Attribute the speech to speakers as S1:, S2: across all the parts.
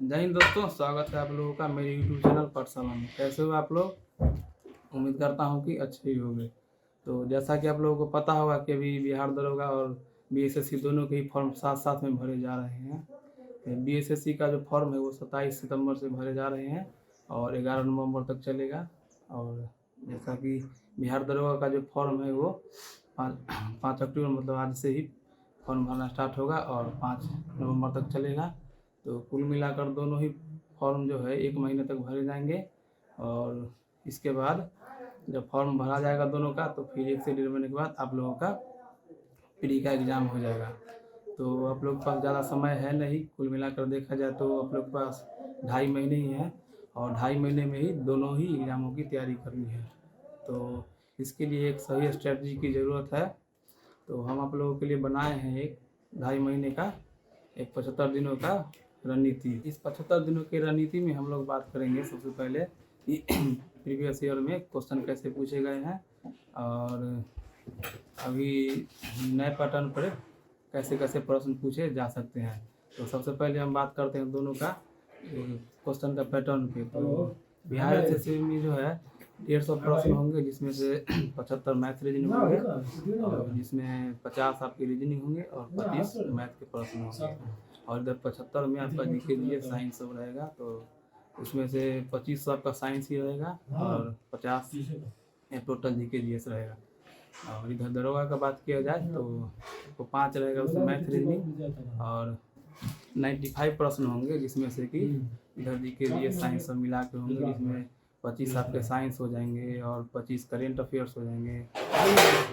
S1: जय हिंद दोस्तों, स्वागत है आप लोगों का मेरे YouTube चैनल पाठशाला में। कैसे हो आप लोग? उम्मीद करता हूँ कि अच्छे ही होंगे। तो जैसा कि आप लोगों को पता होगा कि अभी बिहार दरोगा और बीएसएससी दोनों के ही फॉर्म साथ साथ में भरे जा रहे हैं। बीएसएससी का जो फॉर्म है वो 27 सितंबर से भरे जा रहे हैं और 11 नवंबर तक चलेगा। और जैसा कि बिहार दरोगा का जो फॉर्म है वो 5 अक्टूबर मतलब आज से ही फॉर्म भरना स्टार्ट होगा और 5 नवंबर तक चलेगा। तो कुल मिलाकर दोनों ही फॉर्म जो है 1 महीने तक भरे जाएंगे और इसके बाद जब फॉर्म भरा जाएगा दोनों का तो फिर 1 से 1.5 महीने के बाद आप लोगों का प्री का एग्ज़ाम हो जाएगा। तो आप लोग के पास ज़्यादा समय है नहीं, कुल मिलाकर देखा जाए तो आप लोग के पास 2.5 महीने ही हैं और 2.5 महीने में ही दोनों ही एग्ज़ामों की तैयारी करनी है। तो इसके लिए एक सही स्ट्रेटजी की ज़रूरत है। तो हम आप लोगों के लिए बनाए हैं एक 2.5 महीने का एक 75 दिनों का रणनीति। इस 75 दिनों की रणनीति में हम लोग बात करेंगे सबसे पहले कि प्रीवियस ईयर में क्वेश्चन कैसे पूछे गए हैं और अभी नए पैटर्न पर कैसे कैसे प्रश्न पूछे जा सकते हैं। तो सबसे पहले हम बात करते हैं दोनों का क्वेश्चन का पैटर्न पे। तो बिहार एसएससी में जो है 150 प्रश्न होंगे, जिसमें से 75 मैथ रीजनिंग होंगे और जिसमें 50 आपके रीजनिंग होंगे और 25 मैथ के प्रश्न होंगे। और इधर 75 में आपका जीके जीएस साइंस सब रहेगा। तो उसमें से 25 आपका साइंस ही रहेगा और 50 टोटल जीके जीएस रहेगा। और इधर दरोगा का बात किया जाए तो 5 रहेगा उसमें मैथ रीजनिंग और 95 प्रश्न होंगे, जिसमें से कि इधर जीके जीएस साइंस सब मिला के होंगे, जिसमें 25 आपके साइंस हो जाएंगे और 25 करेंट अफेयर्स हो जाएंगे,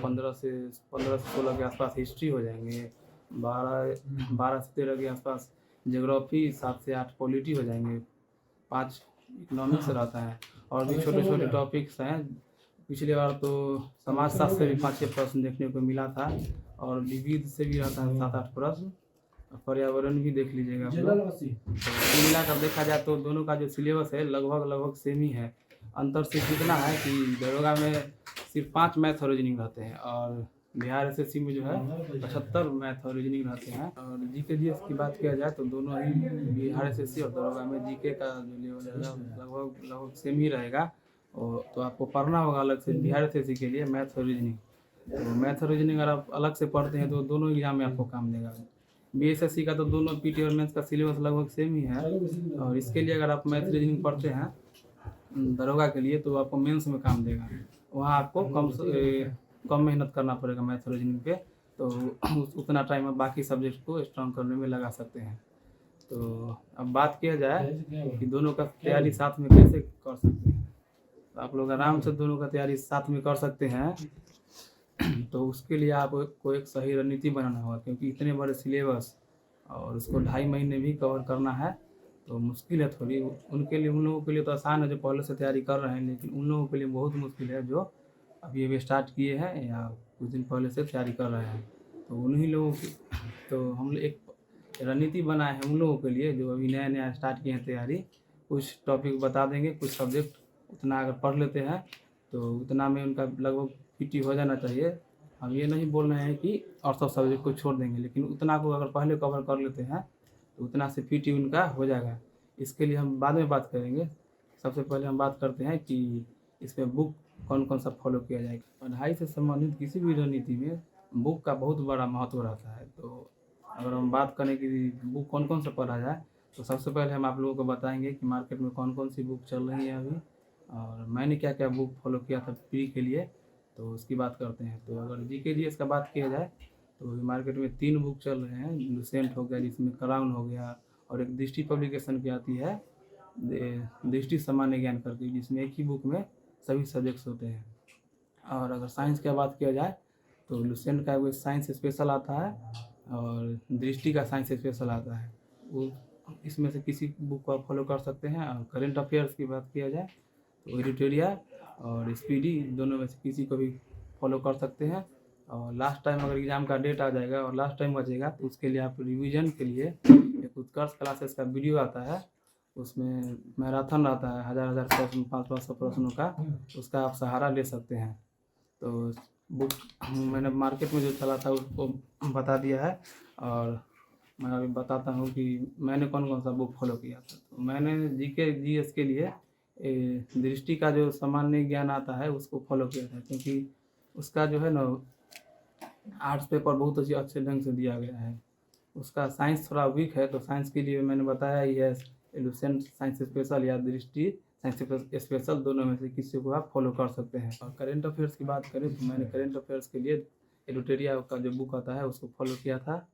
S1: 15 से 16 के आसपास हिस्ट्री हो जाएंगे, 12 से 13 के आसपास ज्योग्राफी, 7 से 8 पॉलिटी हो जाएंगे, 5 इकोनॉमिक्स रहता है और भी छोटे छोटे टॉपिक्स हैं। पिछले बार तो समाजशास्त्र से भी 5-6 प्रश्न देखने को मिला था और विविध से भी रहता है 7-8 प्रश्न। पर्यावरण भी देख लीजिएगा आप लोग। तो मिलाकर देखा जाए तो दोनों का जो सिलेबस है लगभग सेम ही है। अंतर सिर्फ इतना है कि दरोगा में सिर्फ 5 मैथ और रीजनिंग रहते हैं और बिहार एसएससी में जो है 75 मैथ और रीजनिंग रहते हैं। और जीके जीएस की बात किया जाए तो दोनों ही बिहार एसएससी और दरोगा में जीके का जो लेवल है लगभग सेम ही रहेगा। और तो आपको पढ़ना होगा अलग से बिहार एसएससी के लिए मैथ और रीजनिंग। तो मैथ और रीजनिंग अगर आप अलग से पढ़ते हैं तो दोनों एग्जाम में आपको काम देगा। बीएसएससी का तो दोनों पीटी और मैथ्स का सिलेबस लगभग सेम ही है और इसके लिए अगर आप मैथ रीजनिंग पढ़ते हैं दरोगा के लिए तो आपको मेंस में काम देगा। वहाँ आपको कम मेहनत करना पड़ेगा मैथ रीजनिंग पे, तो उतना टाइम आप बाकी सब्जेक्ट को स्ट्रॉन्ग करने में लगा सकते हैं। तो अब बात किया जाए कि दोनों का तैयारी साथ में कैसे कर सकते हैं, तो आप लोग आराम से दोनों का तैयारी साथ में कर सकते हैं। तो उसके लिए आपको एक सही रणनीति बनाना होगा, क्योंकि इतने बड़े सिलेबस और उसको 2.5 महीने भी कवर करना है तो मुश्किल है थोड़ी। उनके लिए, उन लोगों के लिए तो आसान है जो पहले से तैयारी कर रहे हैं, लेकिन उन लोगों के लिए बहुत मुश्किल है जो अभी स्टार्ट किए हैं या कुछ दिन पहले से तैयारी कर रहे हैं। तो उन्हीं लोगों की तो हम एक रणनीति बनाए हैं उन लोगों के लिए जो अभी नया नया स्टार्ट किए हैं तैयारी। कुछ टॉपिक बता देंगे, कुछ सब्जेक्ट उतना अगर पढ़ लेते हैं तो उतना में उनका लगभग पीटी हो जाना चाहिए। हम ये नहीं बोल रहे हैं कि और सब सब्जेक्ट को छोड़ देंगे, लेकिन उतना को अगर पहले कवर कर लेते हैं तो उतना से पीटी उनका हो जाएगा। इसके लिए हम बाद में बात करेंगे। सबसे पहले हम बात करते हैं कि इसमें बुक कौन कौन सा फॉलो किया जाएगा। पढ़ाई से संबंधित किसी भी रणनीति में बुक का बहुत बड़ा महत्व रहता है। तो अगर हम बात करें कि बुक कौन कौन सा पढ़ा जाए तो सबसे पहले हम आप लोगों को बताएंगे कि मार्केट में कौन कौन सी बुक चल रही है अभी और मैंने क्या क्या बुक फॉलो किया था प्री के लिए, तो उसकी बात करते हैं। तो अगर जीके जीएस का बात किया जाए तो मार्केट में 3 बुक चल रहे हैं। लुसेंट हो गया, जिसमें क्राउन हो गया, और एक दृष्टि पब्लिकेशन की आती है दृष्टि सामान्य ज्ञान करके, जिसमें एक ही बुक में सभी सब्जेक्ट्स होते हैं। और अगर साइंस की बात किया जाए तो लुसेंट का वो साइंस स्पेशल आता है और दृष्टि का साइंस स्पेशल आता है। वो इसमें से किसी बुक को आप फॉलो कर सकते हैं। और करेंट अफेयर्स की बात किया जाए तो एडिटोरिया और स्पीडी दोनों में से किसी को भी फॉलो कर सकते हैं। और लास्ट टाइम अगर एग्ज़ाम का डेट आ जाएगा और लास्ट टाइम बचेगा तो उसके लिए आप रिवीजन के लिए एक उत्कर्ष क्लासेस का वीडियो आता है, उसमें मैराथन रहता है 1000 प्रश्न 500 प्रश्नों का, उसका आप सहारा ले सकते हैं। तो बुक मैंने मार्केट में जो चला था उसको बता दिया है। और मैं अभी बताता हूँ कि मैंने कौन कौन सा बुक फॉलो किया था। तो मैंने जीके जीएस के लिए दृष्टि का जो सामान्य ज्ञान आता है उसको फॉलो किया था, क्योंकि उसका जो है ना आर्ट्स पेपर बहुत अच्छे अच्छे ढंग से दिया गया है। उसका साइंस थोड़ा वीक है, तो साइंस के लिए मैंने बताया ही है, एलुसेंट साइंस स्पेशल या दृष्टि साइंस स्पेशल, दोनों में से किसी को आप फॉलो कर सकते हैं। और करेंट अफेयर्स की बात करें तो मैंने करेंट अफेयर्स के लिए एडुटेरिया का जो बुक आता है उसको फॉलो किया था,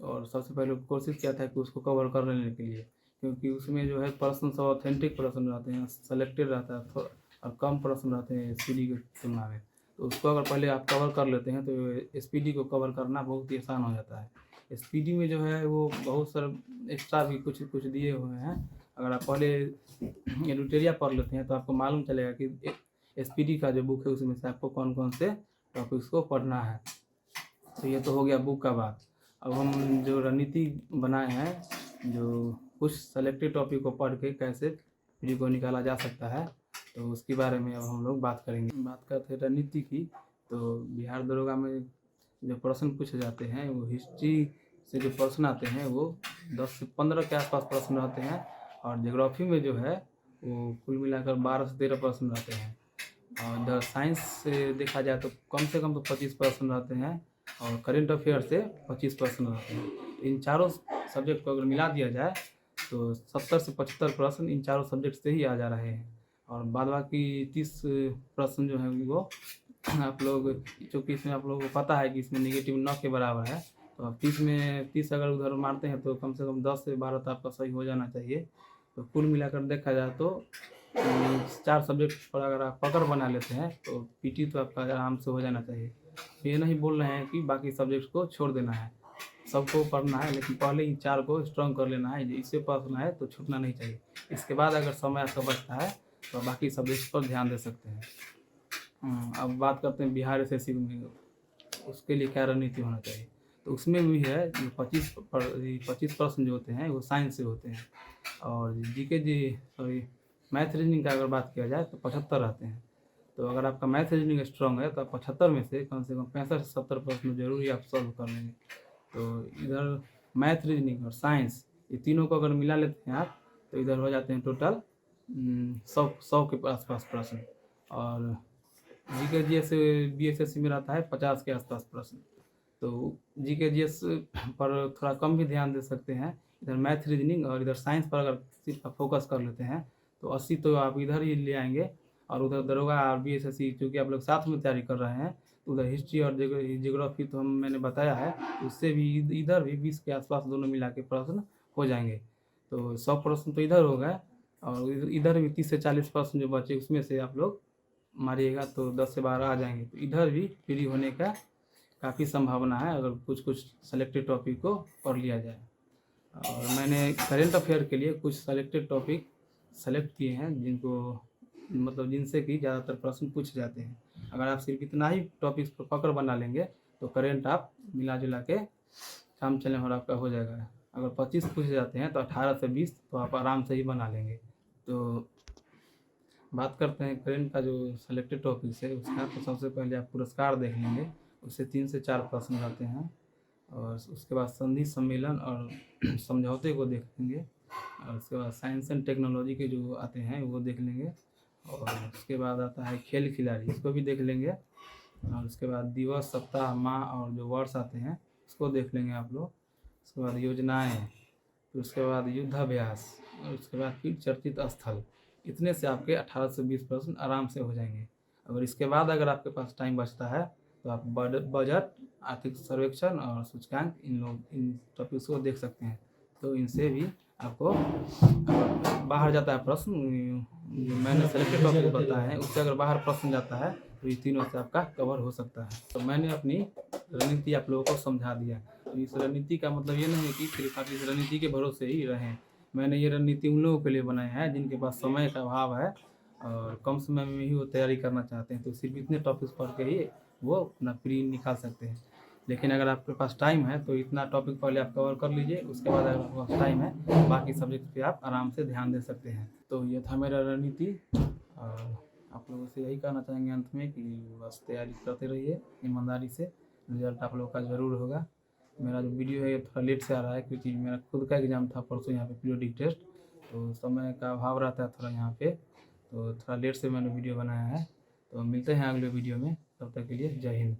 S1: और सबसे पहले कोशिश किया था कि उसको कवर कर लेने के लिए, क्योंकि उसमें जो है प्रश्न सब ऑथेंटिक प्रश्न रहते हैं, सेलेक्टेड रहता है और कम प्रश्न रहते हैं एसपीडी की तुलना में। तो उसको अगर पहले आप कवर कर लेते हैं तो एसपीडी को कवर करना बहुत ही आसान हो जाता है। एसपीडी में जो है वो बहुत सारे एक्स्ट्रा भी कुछ कुछ दिए हुए हैं। अगर आप पहले एडुटेरिया पढ़ लेते हैं तो आपको मालूम चलेगा कि एसपीडी का जो बुक है उसमें से आपको कौन कौन से टॉपिक्स को पढ़ना है। तो ये तो हो गया बुक का बात। अब हम जो रणनीति बनाए हैं, जो कुछ सेलेक्टेड टॉपिक को पढ़ के कैसे पीडी को निकाला जा सकता है, तो उसके बारे में अब हम लोग बात करेंगे। बात करते हैं रणनीति की, तो बिहार दरोगा में जो प्रश्न पूछे जाते हैं वो हिस्ट्री से जो प्रश्न आते हैं वो 10 से 15 के आसपास प्रश्न रहते हैं, और ज्योग्राफी में जो है वो कुल मिलाकर 12 से 13 प्रश्न रहते हैं। और इधर साइंस से देखा जाए तो कम से कम तो 25 प्रश्न रहते हैं, और करेंट अफेयर से 25 प्रश्न रहते हैं। इन चारों सब्जेक्ट को अगर मिला दिया जाए तो 70 से 75 प्रश्न इन चारों सब्जेक्ट से ही आ जा रहे हैं, और बाद बाकी 30 प्रश्न जो हैं वो आप लोग, चूँकि इसमें आप लोगों को पता है कि इसमें नेगेटिव 9 के बराबर है, तो आप 30 में 30 अगर उधर मारते हैं तो कम से कम 10 से 12 तो आपका सही हो जाना चाहिए। तो कुल मिलाकर देखा जाए तो 4 सब्जेक्ट पर अगर आप पकड़ बना लेते हैं तो पीटी तो आपका आराम से हो जाना चाहिए। ये नहीं बोल रहे हैं कि बाकी सब्जेक्ट को छोड़ देना है, सबको पढ़ना है, लेकिन पहले इन 4 को स्ट्रॉन्ग कर लेना है। इससे पढ़ना है तो छूटना नहीं चाहिए। इसके बाद अगर समय आपका बचता है तो बाकी सब्जेक्ट पर ध्यान दे सकते हैं। अब बात करते हैं बिहार एसएससी में, उसके लिए क्या रणनीति होना चाहिए। तो उसमें भी है जो 25 प्रश्न जो होते हैं वो साइंस से होते हैं, और जीके सॉरी मैथ रीजनिंग का अगर बात किया जाए तो 75 रहते हैं। तो अगर आपका मैथ रीजनिंग स्ट्रॉन्ग है तो आप 75 में से कम 65 से 70 प्रश्न जरूर ही आप सॉल्व कर लेंगे। तो इधर मैथ रीजनिंग और साइंस ये तीनों को अगर मिला लेते हैं आप तो इधर हो जाते हैं टोटल 100 के आसपास प्रश्न, और जीके जीएस बीएसएससी में रहता है 50 के आसपास प्रश्न। तो जीके जीएस पर थोड़ा कम भी ध्यान दे सकते हैं, इधर मैथ रीजनिंग और इधर साइंस पर अगर सिर्फ फोकस कर लेते हैं तो 80 तो आप इधर ही ले आएंगे। और उधर दरोगा और बीएसएससी चूँकि आप लोग साथ में तैयारी कर रहे हैं तो उधर हिस्ट्री और जियोग्राफी तो मैंने बताया है, उससे भी इधर भी 20 के आसपास दोनों मिला के प्रश्न हो जाएंगे। तो 100 प्रश्न तो इधर हो गए, और इधर भी 30 से 40 प्रश्न जो बचे उसमें से आप लोग मारिएगा तो 10 से 12 आ जाएंगे। तो इधर भी फ्री होने का काफ़ी संभावना है अगर कुछ कुछ सेलेक्टेड टॉपिक को पढ़ लिया जाए। और मैंने करेंट अफेयर के लिए कुछ सेलेक्टेड टॉपिक सेलेक्ट किए हैं जिनको मतलब जिनसे कि ज़्यादातर प्रश्न पूछे जाते हैं। अगर आप सिर्फ इतना ही टॉपिक्स पर पकड़ बना लेंगे तो करेंट आप मिला जुला के काम चलने और आपका हो जाएगा। अगर 25 पूछे जाते हैं तो 18 से 20 तो आप आराम से ही बना लेंगे। तो बात करते हैं करेंट का जो सेलेक्टेड टॉपिक्स है उसका, तो सबसे पहले आप पुरस्कार देख लेंगे, उससे 3 से 4 प्रश्न रहते हैं, और उसके बाद संधि सम्मेलन और समझौते को देख लेंगे, और उसके बाद साइंस एंड टेक्नोलॉजी के जो आते हैं वो देख लेंगे, और उसके बाद आता है खेल खिलाड़ी, इसको भी देख लेंगे, और उसके बाद दिवस, सप्ताह, माह और जो वर्ष आते हैं उसको देख लेंगे आप लोग। उसके बाद योजनाएँ, फिर उसके बाद युद्धाभ्यास, और उसके बाद फिर चर्चित स्थल। इतने से आपके 18 से 20 प्रश्न आराम से हो जाएंगे। अगर इसके बाद अगर आपके पास टाइम बचता है तो आप बजट, आर्थिक सर्वेक्षण और सूचकांक इन टॉपिक्स को देख सकते हैं। तो इनसे भी आपको बाहर जाता है प्रश्न, जो मैंने सेलेक्टेड टॉपिक बताए हैं उससे अगर बाहर प्रश्न जाता है तो ये तीनों से आपका कवर हो सकता है। तो मैंने अपनी रणनीति आप लोगों को समझा दिया। तो इस रणनीति का मतलब ये नहीं है कि सिर्फ आप इस रणनीति के भरोसे ही रहें। मैंने ये रणनीति उन लोगों के लिए बनाया है जिनके पास समय का अभाव है और कम समय में ही वो तैयारी करना चाहते हैं, तो सिर्फ इतने टॉपिक्स पढ़ के ही वो अपना प्री निकाल सकते हैं। लेकिन अगर आपके पास टाइम है तो इतना टॉपिक पहले आप कवर कर लीजिए, उसके बाद अगर आपके पास टाइम है बाकी सब्जेक्ट पे आप आराम से ध्यान दे सकते हैं। तो ये था मेरा रणनीति, और आप लोगों से यही कहना चाहेंगे अंत में कि बस तैयारी करते रहिए ईमानदारी से, रिजल्ट आप लोग का ज़रूर होगा। मेरा जो वीडियो है ये थोड़ा लेट से आ रहा है, क्योंकि मेरा खुद का एग्ज़ाम था परसों यहाँ पे पीरियोडिक टेस्ट, तो समय का अभाव रहता है थोड़ा यहाँ पे, तो थोड़ा लेट से मैंने वीडियो बनाया है। तो मिलते हैं अगले वीडियो में, तब तक के लिए जय हिंद।